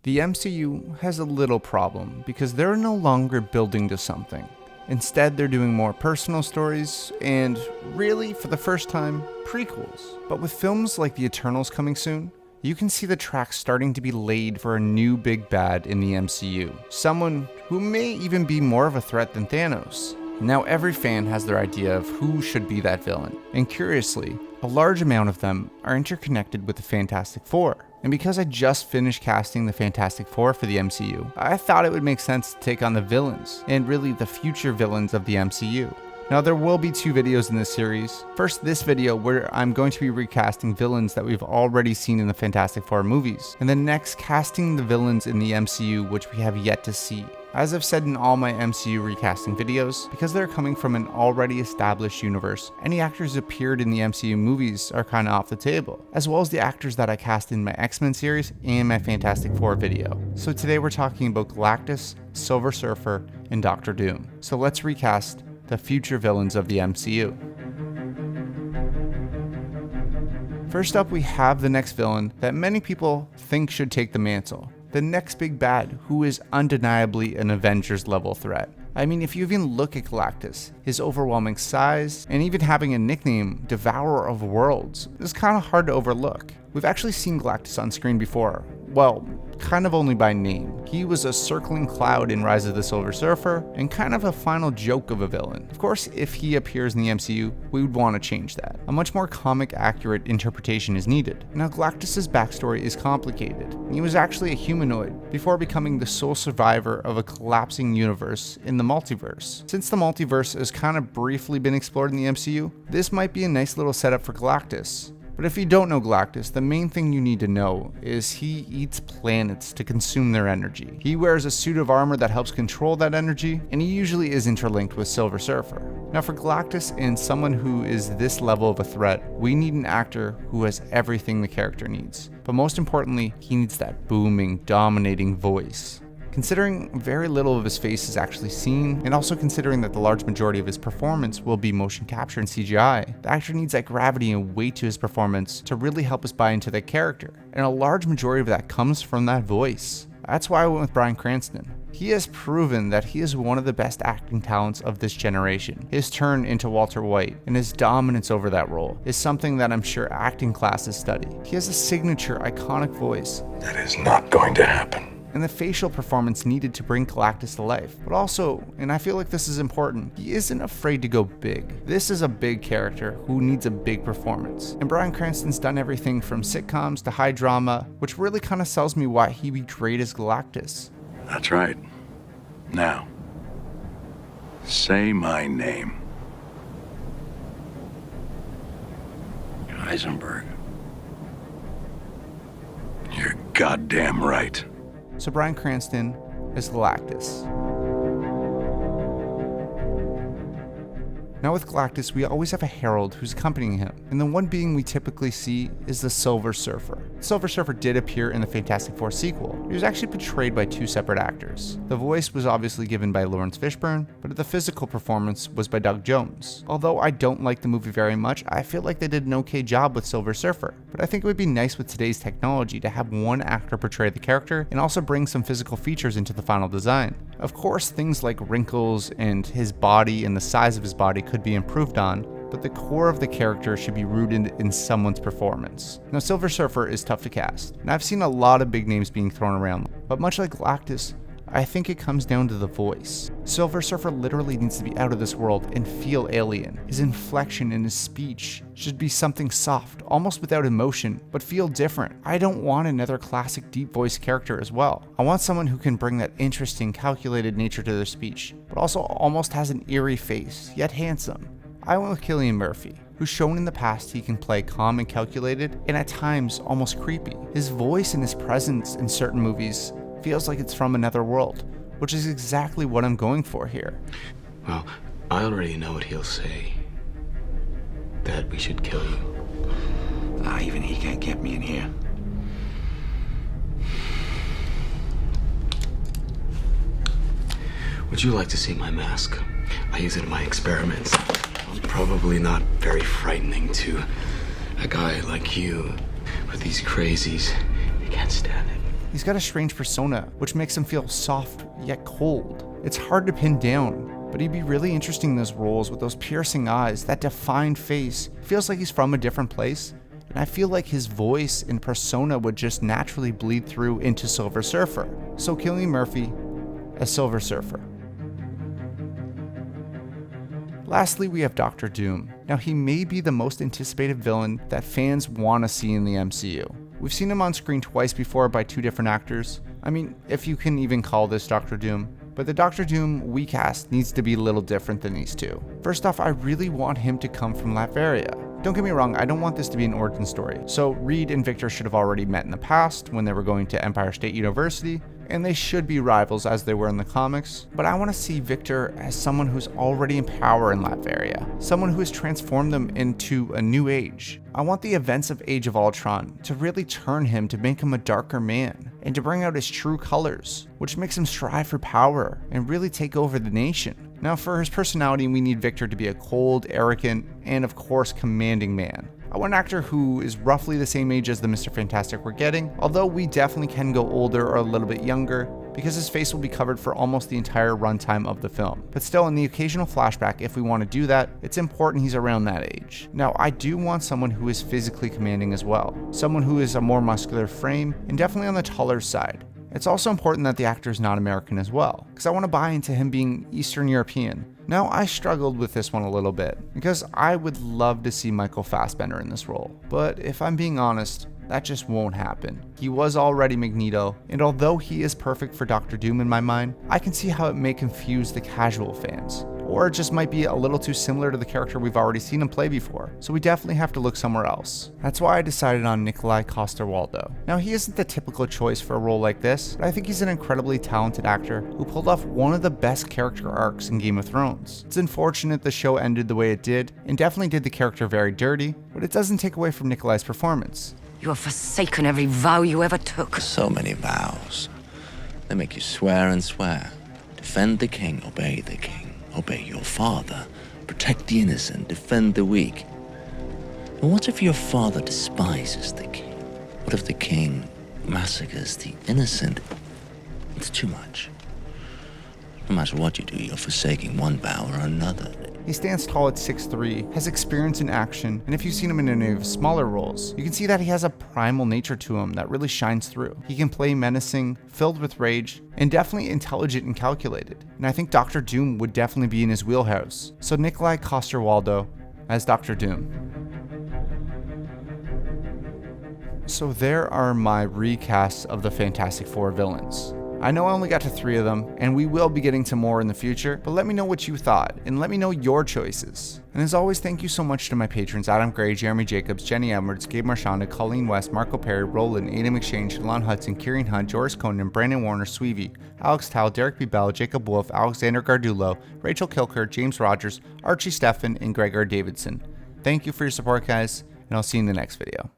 The MCU has a little problem because they're no longer building to something. Instead, they're doing more personal stories and, really, for the first time, prequels. But with films like The Eternals coming soon, you can see the tracks starting to be laid for a new big bad in the MCU. Someone who may even be more of a threat than Thanos. Now every fan has their idea of who should be that villain, and curiously, a large amount of them are interconnected with the Fantastic Four. And because I just finished casting the Fantastic Four for the MCU, I thought it would make sense to take on the villains, and really the future villains of the MCU. Now there will be 2 videos in this series. First, this video where I'm going to be recasting villains that we've already seen in the Fantastic Four movies, and then next casting the villains in the MCU which we have yet to see. As I've said in all my MCU recasting videos, because they're coming from an already established universe, any actors who appeared in the MCU movies are kinda off the table, as well as the actors that I cast in my X-Men series and my Fantastic Four video. So today we're talking about Galactus, Silver Surfer, and Doctor Doom. So let's recast the future villains of the MCU. First up, we have the next villain that many people think should take the mantle. The next big bad, who is undeniably an Avengers level threat. I mean, if you even look at Galactus, his overwhelming size, and even having a nickname, Devourer of Worlds, is kinda hard to overlook. We've actually seen Galactus on screen before. Well, kind of only by name. He was a circling cloud in Rise of the Silver Surfer, and kind of a final joke of a villain. Of course, if he appears in the MCU, we would want to change that. A much more comic accurate interpretation is needed. Now, Galactus' backstory is complicated. He was actually a humanoid before becoming the sole survivor of a collapsing universe in the multiverse. Since the multiverse has kind of briefly been explored in the MCU, this might be a nice little setup for Galactus. But if you don't know Galactus, the main thing you need to know is he eats planets to consume their energy. He wears a suit of armor that helps control that energy, and he usually is interlinked with Silver Surfer. Now for Galactus and someone who is this level of a threat, we need an actor who has everything the character needs. But most importantly, he needs that booming, dominating voice. Considering very little of his face is actually seen, and also considering that the large majority of his performance will be motion capture and CGI, the actor needs that gravity and weight to his performance to really help us buy into that character. And a large majority of that comes from that voice. That's why I went with Bryan Cranston. He has proven that he is one of the best acting talents of this generation. His turn into Walter White and his dominance over that role is something that I'm sure acting classes study. He has a signature, iconic voice. That is not going to happen. And the facial performance needed to bring Galactus to life. But also, and I feel like this is important, he isn't afraid to go big. This is a big character who needs a big performance. And Bryan Cranston's done everything from sitcoms to high drama, which really kind of sells me why he'd be great as Galactus. That's right. Now, say my name. Heisenberg. You're goddamn right. So Bryan Cranston is Galactus. Now with Galactus, we always have a herald who's accompanying him, and the one being we typically see is the Silver Surfer. The Silver Surfer did appear in the Fantastic Four sequel. He was actually portrayed by 2 separate actors. The voice was obviously given by Lawrence Fishburne, but the physical performance was by Doug Jones. Although I don't like the movie very much, I feel like they did an okay job with Silver Surfer. But I think it would be nice with today's technology to have one actor portray the character and also bring some physical features into the final design. Of course, things like wrinkles and his body and the size of his body could be improved on, but the core of the character should be rooted in someone's performance. Now, Silver Surfer is tough to cast, and I've seen a lot of big names being thrown around, but much like Galactus, I think it comes down to the voice. Silver Surfer literally needs to be out of this world and feel alien. His inflection and his speech should be something soft, almost without emotion, but feel different. I don't want another classic deep voice character as well. I want someone who can bring that interesting, calculated nature to their speech, but also almost has an eerie face, yet handsome. I went with Cillian Murphy, who's shown in the past he can play calm and calculated, and at times almost creepy. His voice and his presence in certain movies feels like it's from another world, which is exactly what I'm going for here. Well, I already know what he'll say. That we should kill you. Even he can't get me in here. Would you like to see my mask? I use it in my experiments. It's probably not very frightening to a guy like you, but these crazies, they can't stand it. He's got a strange persona, which makes him feel soft yet cold. It's hard to pin down, but he'd be really interesting in those roles with those piercing eyes, that defined face. Feels like he's from a different place, and I feel like his voice and persona would just naturally bleed through into Silver Surfer. So Cillian Murphy as Silver Surfer. Lastly, we have Doctor Doom. Now, he may be the most anticipated villain that fans want to see in the MCU. We've seen him on screen twice before by two different actors. I mean, if you can even call this Doctor Doom. But the Doctor Doom we cast needs to be a little different than these two. First off, I really want him to come from Latveria. Don't get me wrong, I don't want this to be an origin story. So Reed and Victor should have already met in the past when they were going to Empire State University, and they should be rivals as they were in the comics. But I want to see Victor as someone who's already in power in Latveria, someone who has transformed them into a new age. I want the events of Age of Ultron to really turn him to make him a darker man, and to bring out his true colors, which makes him strive for power and really take over the nation. Now, for his personality, we need Victor to be a cold, arrogant, and of course commanding man. I want an actor who is roughly the same age as the Mr. Fantastic we're getting, although we definitely can go older or a little bit younger, because his face will be covered for almost the entire runtime of the film. But still, in the occasional flashback, if we want to do that, it's important he's around that age. Now, I do want someone who is physically commanding as well, someone who is a more muscular frame, and definitely on the taller side. It's also important that the actor is not American as well, because I want to buy into him being Eastern European. Now, I struggled with this one a little bit, because I would love to see Michael Fassbender in this role, but if I'm being honest, that just won't happen. He was already Magneto, and although he is perfect for Doctor Doom in my mind, I can see how it may confuse the casual fans. Or it just might be a little too similar to the character we've already seen him play before, so we definitely have to look somewhere else. That's why I decided on Nikolaj Coster-Waldau. Now, he isn't the typical choice for a role like this, but I think he's an incredibly talented actor who pulled off one of the best character arcs in Game of Thrones. It's unfortunate the show ended the way it did, and definitely did the character very dirty, but it doesn't take away from Nikolaj's performance. You have forsaken every vow you ever took. So many vows. They make you swear and swear. Defend the king, obey the king. Obey your father. Protect the innocent, defend the weak. And what if your father despises the king? What if the king massacres the innocent? It's too much. No matter what you do, you're forsaking one vow or another. He stands tall at 6'3", has experience in action, and if you've seen him in any of his smaller roles, you can see that he has a primal nature to him that really shines through. He can play menacing, filled with rage, and definitely intelligent and calculated. And I think Doctor Doom would definitely be in his wheelhouse. So Nikolaj Coster-Waldau as Doctor Doom. So there are my recasts of the Fantastic Four villains. I know I only got to 3 of them, and we will be getting to more in the future, but let me know what you thought, and let me know your choices. And as always, thank you so much to my patrons Adam Gray, Jeremy Jacobs, Jenny Edwards, Gabe Marchanda, Colleen West, Marco Perry, Roland, Ada McShane, Shalon Hudson, Kieran Hunt, Joris Conan, Brandon Warner, Sweevy, Alex Tal, Derek B. Bell, Jacob Wolf, Alexander Gardulo, Rachel Kilker, James Rogers, Archie Steffen, and Gregor Davidson. Thank you for your support, guys, and I'll see you in the next video.